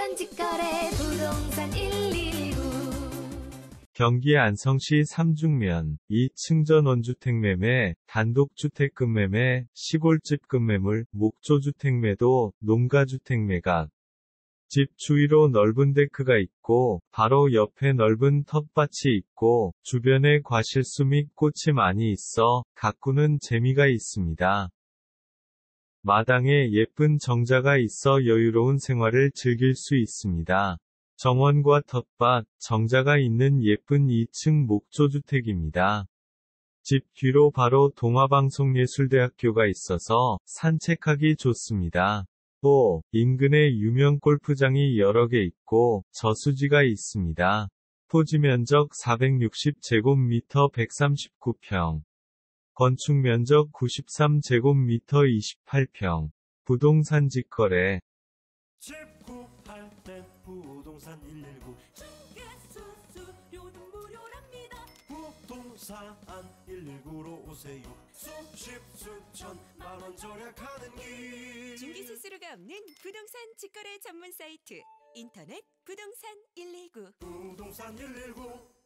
부동산 직거래 부동산 119. 경기 안성시 삼중면 2층 전원주택 매매, 단독주택급 매매, 시골집급 매물, 목조주택 매도, 농가주택 매각. 집 주위로 넓은 데크가 있고 바로 옆에 넓은 텃밭이 있고 주변에 과실수 및 꽃이 많이 있어 가꾸는 재미가 있습니다. 마당에 예쁜 정자가 있어 여유로운 생활을 즐길 수 있습니다. 정원과 텃밭, 정자가 있는 예쁜 2층 목조주택입니다. 집 뒤로 바로 동아방송예술대학교가 있어서 산책하기 좋습니다. 또 인근에 유명 골프장이 여러 개 있고 저수지가 있습니다. 토지 면적 460제곱미터 139평. 건축 면적 93제곱미터 28평. 부동산 직거래. 집 구할 땐 부동산 119. 중개수수료는 무료랍니다. 부동산 119로 오세요. 수십 수천 만원 절약하는 길. 중개 수수료가 없는 부동산 직거래 전문 사이트 인터넷 부동산 119. 부동산 119.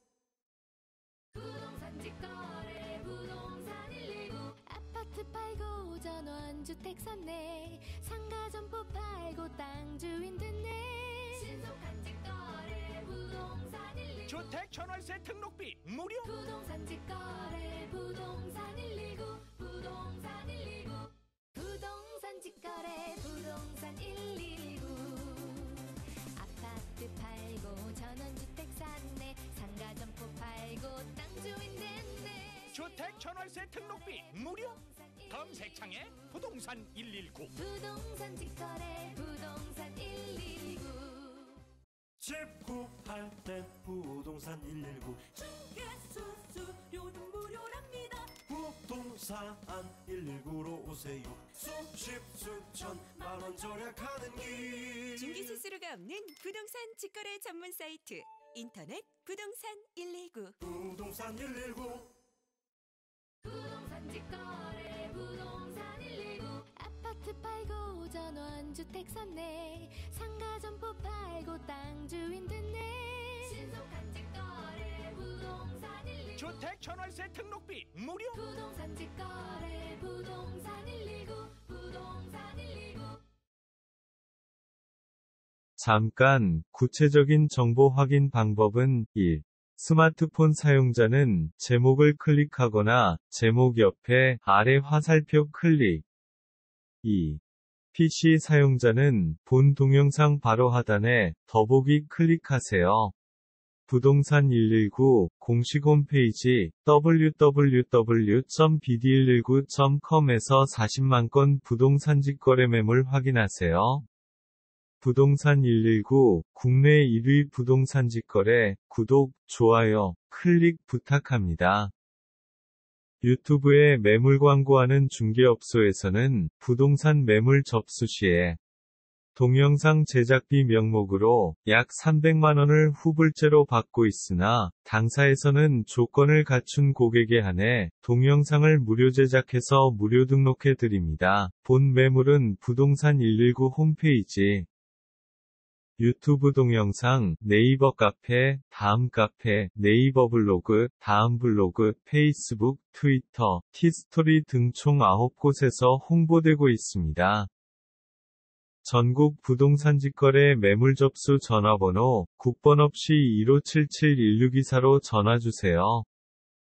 부동산 직거래 부동산 119. 아파트 팔고 전원주택 샀네. 상가 점포 팔고 땅 주인 됐네. 신속한 직거래 부동산 119. 주택 전월세 등록비 무료. 부동산 직거래 부동산 119. 부동산 119. 부동산 직거래 부동산 119. 아파트 팔고 전원주택 샀네. 상가 점포 팔고 땅 주인 됐네. 주택 전월세 등록비 무료. 검색창에 부동산 119. 부동산 직거래 부동산 119. 집 구할 땐 부동산 119. 중개수수료는 무료랍니다. 부동산 119로 오세요. 수십 수천 만원 절약하는 길. 중개 수수료가 없는 부동산 직거래 전문 사이트 인터넷 부동산 119. 부동산 119. 부동산 직거래 부동산 119. 아파트 팔고 전원주택 샀네. 상가 점포 팔고 땅 주인 됐네. 신속한 직거래 부동산 119. 주택 전월세 등록비 무료. 부동산 직거래 부동산 119. 부동산 119. 잠깐, 구체적인 정보 확인 방법은 1. 스마트폰 사용자는 제목을 클릭하거나 제목 옆에 아래 화살표 클릭. 2. PC 사용자는 본 동영상 바로 하단에 더보기 클릭하세요. 부동산 119 공식 홈페이지 www.bd119.com에서 40만 건 부동산 직거래 매물 확인하세요. 부동산 119 국내 1위 부동산 직거래 구독, 좋아요, 클릭 부탁합니다. 유튜브에 매물 광고하는 중개업소에서는 부동산 매물 접수 시에 동영상 제작비 명목으로 약 300만 원을 후불제로 받고 있으나 당사에서는 조건을 갖춘 고객에 한해 동영상을 무료 제작해서 무료 등록해 드립니다. 본 매물은 부동산 119 홈페이지 유튜브 동영상, 네이버 카페, 다음 카페, 네이버 블로그, 다음 블로그, 페이스북, 트위터, 티스토리 등 총 9곳에서 홍보되고 있습니다. 전국 부동산 직거래 매물 접수 전화번호 국번 없이 1577-1624로 전화주세요.